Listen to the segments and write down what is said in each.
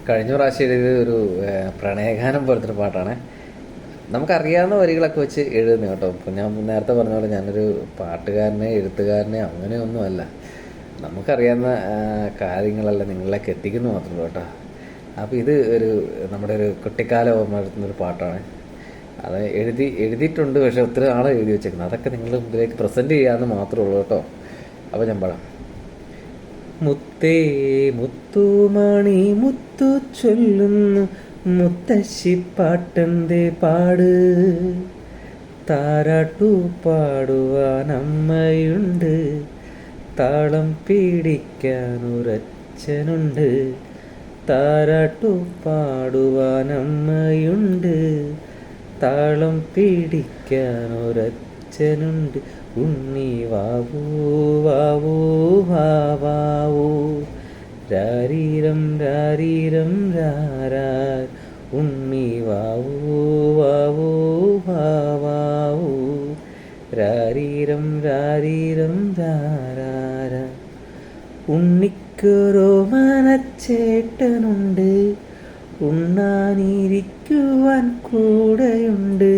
കഴിഞ്ഞ പ്രാവശ്യം എഴുതിയത് ഒരു പ്രണയഗാനം പോലത്തെ ഒരു പാട്ടാണ്. നമുക്കറിയാവുന്ന വരികളൊക്കെ വെച്ച് എഴുതുന്നത് കേട്ടോ. ഇപ്പം ഞാൻ നേരത്തെ പറഞ്ഞ പോലെ ഞാനൊരു പാട്ടുകാരനെ എഴുത്തുകാരനെ അങ്ങനെയൊന്നുമല്ല. നമുക്കറിയാവുന്ന കാര്യങ്ങളെല്ലാം നിങ്ങളിലേക്ക് എത്തിക്കുന്നു മാത്രമേ കേട്ടോ. അപ്പോൾ ഇത് നമ്മുടെ ഒരു കുട്ടിക്കാലം ഓർമ്മ വരുത്തുന്നൊരു പാട്ടാണ്. അത് എഴുതിയിട്ടുണ്ട്, പക്ഷേ ഒത്തിരി ആളെ എഴുതി വെച്ചേക്കുന്നത്. അതൊക്കെ നിങ്ങളുടെ മുമ്പിലേക്ക് പ്രസൻറ്റ് ചെയ്യാമെന്ന് മാത്രമേ ഉള്ളൂ കേട്ടോ. അപ്പോൾ ഞാൻ പാടാം. മുത്തേ മുത്തുമണി മുത്തു ചൊല്ലുന്നു മുത്തശ്ശിപ്പാട്ടെന്തേ പാട്. താരാട്ടു പാടുവാൻ അമ്മയുണ്ട്, താളം പിടിക്കാനൊരച്ഛനുണ്ട്. താരാട്ടു പാടുവാൻ അമ്മയുണ്ട്, താളം പിടിക്കാനൊരച്ഛനുണ്ട്. ഉണ്ണി വാവൂ വാവൂ വാവാവൂ, രാരീരം രാരീരം രാരാർ. ഉണ്ണി വാവൂ വാവൂ വാവാവൂ, രാരീരം രാരീരം രാരാര. ഉണ്ണിക്കൊരോമനച്ചേട്ടനുണ്ട്, ഉണ്ണാനിരിക്കുവാൻ കൂടെയുണ്ട്.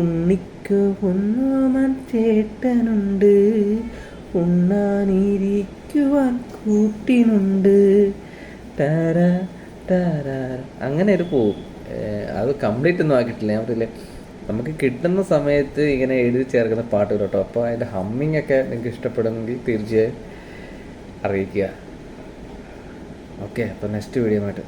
ഉണ്ണിക്ക് പൊന്നോമൻ ചേട്ടനുണ്ട്, ഉണ്ണാനിരിക്കുവാൻ കൂട്ടിനുണ്ട്. ടാര ടാര. അങ്ങനെ ഒരു പോവും. അത് കംപ്ലീറ്റ് ഒന്നും ആക്കിയിട്ടില്ല. ഞാൻ പറയില്ലേ, നമുക്ക് കിട്ടുന്ന സമയത്ത് ഇങ്ങനെ എഴുതി ചേർക്കുന്ന പാട്ടുകൾ കേട്ടോ. അപ്പോൾ അതിൻ്റെ ഹമ്മിങ് ഒക്കെ നിങ്ങൾക്ക് ഇഷ്ടപ്പെടുമെങ്കിൽ തീർച്ചയായും അറിയിക്കുക. ഓക്കെ, അപ്പോൾ നെക്സ്റ്റ് വീഡിയോ ആയിട്ട്